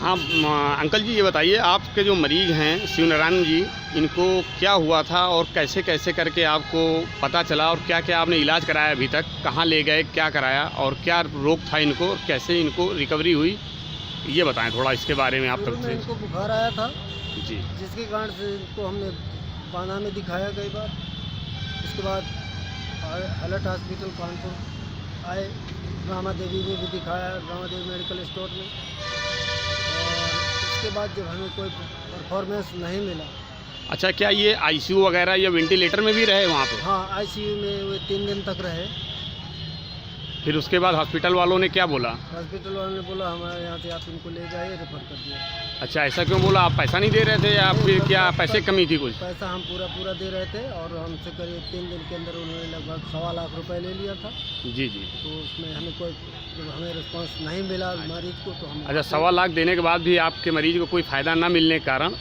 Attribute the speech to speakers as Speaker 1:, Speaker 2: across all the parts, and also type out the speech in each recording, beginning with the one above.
Speaker 1: हाँ अंकल जी, ये बताइए आपके जो मरीज़ हैं शिवनारायण जी, इनको क्या हुआ था और कैसे कैसे करके आपको पता चला और क्या क्या आपने इलाज कराया अभी तक, कहाँ ले गए, क्या कराया और क्या रोग था इनको और कैसे इनको रिकवरी हुई, ये बताएं थोड़ा इसके बारे में आप तक से।
Speaker 2: इनको बुखार आया था
Speaker 1: जी,
Speaker 2: जिसके कारण से इनको हमने बाना में दिखाया कई बार। इसके बाद अलर्ट हॉस्पिटल कानपुर आए, रामा देवी में भी दिखाया, रामा देवी मेडिकल स्टोर में। और उसके बाद जब हमें कोई परफॉर्मेंस नहीं मिला।
Speaker 1: अच्छा, क्या ये आईसीयू वगैरह या वेंटिलेटर में भी रहे वहाँ पे?
Speaker 2: हाँ, आईसीयू में वो 3 दिन तक रहे।
Speaker 1: फिर उसके बाद हॉस्पिटल वालों ने क्या बोला?
Speaker 2: हॉस्पिटल वालों ने बोला हमारे यहाँ से आप इनको ले जाइए, रेफर कर दिया।
Speaker 1: अच्छा, ऐसा क्यों बोला? आप पैसा नहीं दे रहे थे या फिर क्या पैसे कमी थी कुछ?
Speaker 2: पैसा हम पूरा दे रहे थे और हमसे करीब 3 दिन के अंदर उन्होंने लगभग 1.25 लाख रुपए ले लिया था।
Speaker 1: जी जी।
Speaker 2: तो उसमें हमें कोई जब हमें रिस्पांस नहीं मिला मरीज को, तो हम
Speaker 1: अच्छा, 1.25 लाख देने के बाद भी आपके मरीज को कोई फ़ायदा ना मिलने के कारण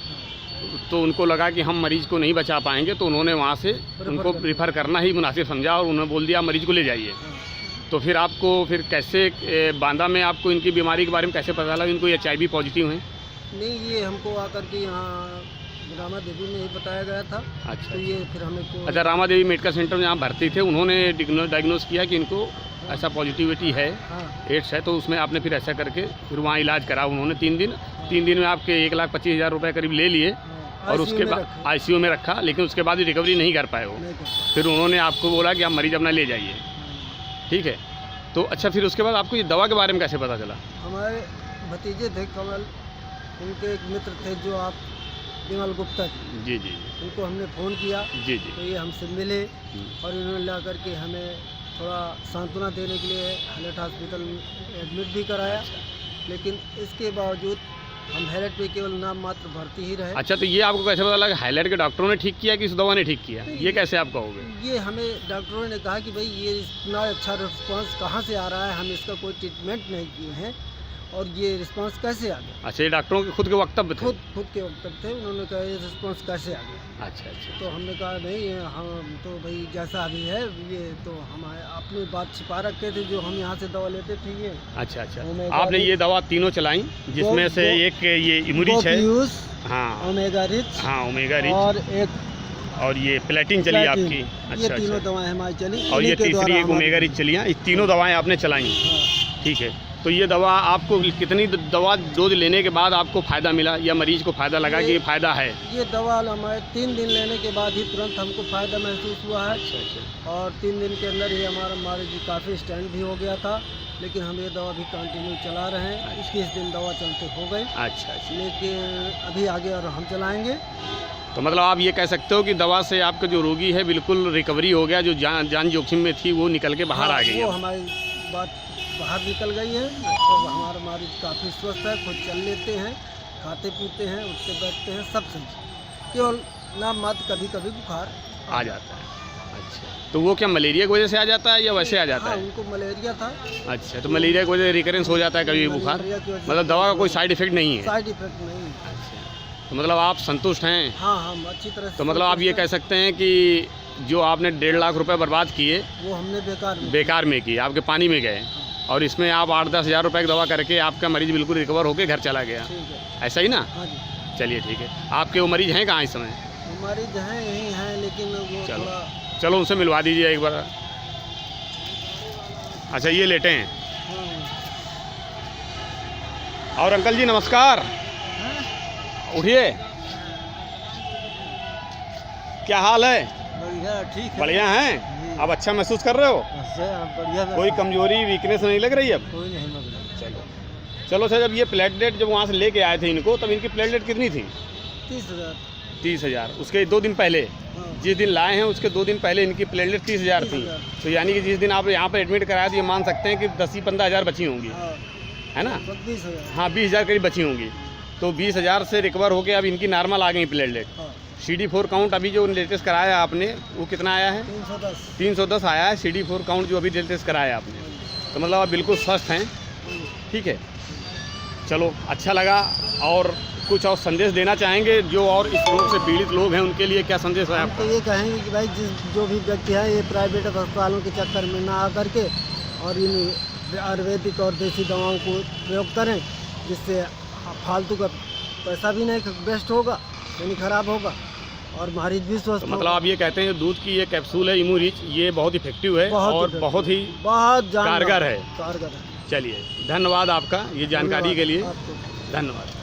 Speaker 1: तो उनको लगा कि हम मरीज़ को नहीं बचा पाएंगे, तो उन्होंने वहाँ से उनको रिफ़र करना ही मुनासिब समझा और उन्होंने बोल दिया मरीज़ को ले जाइए। तो फिर आपको फिर कैसे बांदा में आपको इनकी बीमारी के बारे में कैसे पता लगा इनको HIV पॉजिटिव हैं?
Speaker 2: नहीं, ये हमको आकर के यहाँ रामा देवी में ही बताया गया था।
Speaker 1: अच्छा,
Speaker 2: तो ये फिर हमें को
Speaker 1: अच्छा, रामा देवी मेडिकल सेंटर में जहाँ भर्ती थे उन्होंने डायग्नोज किया कि इनको ऐसा पॉजिटिविटी है,
Speaker 2: हाँ,
Speaker 1: एड्स है, तो उसमें आपने फिर ऐसा करके फिर वहाँ इलाज करा उन्होंने 3 दिन में आपके 1,25,000 रुपये करीब ले लिए और उसके बाद ICU में रखा, लेकिन उसके बाद रिकवरी नहीं कर पाए वो।
Speaker 2: नहीं कर पाए।
Speaker 1: फिर उन्होंने आपको बोला कि आप मरीज़ अपना ले जाइए, ठीक है। तो अच्छा, फिर उसके बाद आपको ये दवा के बारे में कैसे पता चला?
Speaker 2: हमारे भतीजे थे कमल, उनके एक मित्र थे जो आप विमल गुप्ता जी,
Speaker 1: जी जी
Speaker 2: उनको हमने फ़ोन किया।
Speaker 1: जी
Speaker 2: तो
Speaker 1: जी।
Speaker 2: ये हमसे मिले और इन्होंने ला करके हमें थोड़ा सांत्वना देने के लिए अलर्ट हॉस्पिटल में एडमिट भी कराया। लेकिन इसके बावजूद हम हाईलाइट पे केवल नाम मात्र भर्ती ही रहे।
Speaker 1: अच्छा, तो ये आपको कैसे पता लगा हाईलाइट के डॉक्टरों ने ठीक किया कि इस दवा ने ठीक किया, ये कैसे आप कहोगे?
Speaker 2: ये हमें डॉक्टरों ने कहा कि भाई ये इतना अच्छा रिस्पांस कहाँ से आ रहा है, हम इसका कोई ट्रीटमेंट नहीं किए हैं और ये रिस्पांस कैसे आ गया।
Speaker 1: अच्छा, ये डॉक्टरों के खुद के वक्तव्य थे?
Speaker 2: खुद के वक्तव्य थे। उन्होंने कहा ये रिस्पांस कैसे आ गया।
Speaker 1: अच्छा अच्छा।
Speaker 2: तो हमने कहा नहीं, हम तो भाई जैसा अभी है ये तो हम अपनी बात छिपा रखे थे, जो हम यहाँ से दवा लेते थे ये।
Speaker 1: अच्छा अच्छा, आपने ये दवा तीनों चलाई जिसमें से एक ये इमुरिच है, हाँ
Speaker 2: ओमेगा रिच,
Speaker 1: हाँ ओमेगा रिच,
Speaker 2: और एक
Speaker 1: और ये प्लेटिन चली आपकी।
Speaker 2: ये
Speaker 1: अच्छा
Speaker 2: तीनों
Speaker 1: अच्छा,
Speaker 2: दवाएं हमारी चली
Speaker 1: और ये
Speaker 2: इन्हीं के
Speaker 1: तीसरी
Speaker 2: द्वारा
Speaker 1: एक ओमेगा रिच चली हैं। इस तीनों दवाएं आपने चलाई,
Speaker 2: हाँ।
Speaker 1: ठीक है। तो ये दवा आपको कितनी दवा डोज लेने के बाद आपको फ़ायदा मिला या मरीज को फ़ायदा लगा कि ये फ़ायदा है?
Speaker 2: ये दवा हमारे 3 दिन लेने के बाद ही तुरंत हमको फ़ायदा महसूस हुआ है।
Speaker 1: अच्छा अच्छा।
Speaker 2: और 3 दिन के अंदर ही हमारा मरीज काफ़ी स्टैंड भी हो गया था। लेकिन हम ये दवा भी कंटिन्यू चला रहे हैं। 21 दिन दवा चलते हो गए।
Speaker 1: अच्छा अच्छा,
Speaker 2: लेकिन अभी आगे और हम चलाएंगे।
Speaker 1: तो मतलब आप ये कह सकते हो कि दवा से आपका जो रोगी है बिल्कुल रिकवरी हो गया, जो जान जोखिम में थी वो निकल के बाहर आ गई
Speaker 2: वो
Speaker 1: है।
Speaker 2: हमारी बात बाहर निकल गई है और हमारा मरीज काफ़ी स्वस्थ है, खुद चल लेते हैं, खाते पीते हैं, उठते बैठते हैं, सब सही। केवल नाम मात्र कभी कभी बुखार
Speaker 1: आ जाता है। अच्छा, तो वो क्या मलेरिया की वजह से आ जाता है या वैसे आ जाता
Speaker 2: हाँ,
Speaker 1: है?
Speaker 2: उनको मलेरिया था।
Speaker 1: अच्छा, तो मलेरिया की वजह से रिकरेंस हो जाता है कभी भी बुखार?
Speaker 2: मलेरिया की वजह से
Speaker 1: मतलब दवा का कोई साइड इफेक्ट नहीं है?
Speaker 2: साइड इफेक्ट नहीं है।
Speaker 1: अच्छा, तो मतलब आप संतुष्ट हैं?
Speaker 2: हाँ, हम अच्छी तरह से।
Speaker 1: तो मतलब आप ये कह सकते हैं कि जो आपने 1.5 लाख रुपए बर्बाद किए
Speaker 2: वो हमने
Speaker 1: बेकार में किए, आपके पानी में गए, और इसमें आप 8-10 हज़ार रुपये की दवा करके आपका मरीज बिल्कुल रिकवर होकर घर चला गया,
Speaker 2: ठीक है।
Speaker 1: ऐसा ही ना?
Speaker 2: हाँ जी।
Speaker 1: चलिए ठीक है। आपके वो मरीज हैं कहाँ इस समय?
Speaker 2: मरीज हैं यहीं हैं, लेकिन वो
Speaker 1: चलो।
Speaker 2: थोड़ा
Speaker 1: चलो उनसे मिलवा दीजिए एक बार। अच्छा, ये लेटे हैं। और अंकल जी नमस्कार, उठिए, क्या हाल है?
Speaker 2: बढ़िया, ठीक है।
Speaker 1: बढ़िया हैं? अब अच्छा महसूस कर रहे हो?
Speaker 2: बढ़िया।
Speaker 1: कोई कमजोरी वीकनेस नहीं लग रही अब?
Speaker 2: कोई नहीं लग रहा।
Speaker 1: चलो चलो सर, जब ये प्लेटलेट जब वहाँ से लेके आए थे इनको, तब इनकी प्लेटलेट कितनी थी?
Speaker 2: 30,000।
Speaker 1: 30,000। उसके 2 दिन पहले, जिस दिन लाए हैं उसके 2 दिन पहले इनकी प्लेटलेट 30,000 थी। तो यानी कि जिस दिन आप यहाँ पर एडमिट कराया तो ये मान सकते हैं कि 10-15 हज़ार बची होंगी, है ना?
Speaker 2: 20,000।
Speaker 1: हाँ, 20,000 करीब बची होंगी। तो 20,000 से रिकवर होके अब इनकी नॉर्मल आ गई प्लेटलेट। CD4 काउंट अभी जो लेटेस्ट कराया आपने वो कितना आया है? 310 आया है CD4 काउंट जो अभी लेटेस्ट कराया आपने। तो मतलब आप बिल्कुल स्वस्थ हैं, ठीक है। चलो अच्छा लगा। और कुछ और संदेश देना चाहेंगे जो और इस रोग से पीड़ित लोग हैं उनके लिए क्या संदेश है
Speaker 2: हम
Speaker 1: आपका?
Speaker 2: तो ये कहेंगे कि भाई जो भी व्यक्ति है ये प्राइवेट अस्पतालों के चक्कर में ना आकर के और इन आयुर्वेदिक और देसी दवाओं को प्रयोग करें, जिससे फालतू का पैसा भी नहीं वेस्ट होगा, यानी खराब होगा, और मरीज भी स्वस्थ
Speaker 1: तो मतलब आप ये कहते हैं दूध की ये कैप्सूल है इम्यूरिच, ये बहुत इफेक्टिव है और बहुत ही
Speaker 2: बहुत
Speaker 1: कारगर है।
Speaker 2: कारगर है।
Speaker 1: चलिए, धन्यवाद आपका ये जानकारी के लिए,
Speaker 2: आपको।
Speaker 1: धन्यवाद।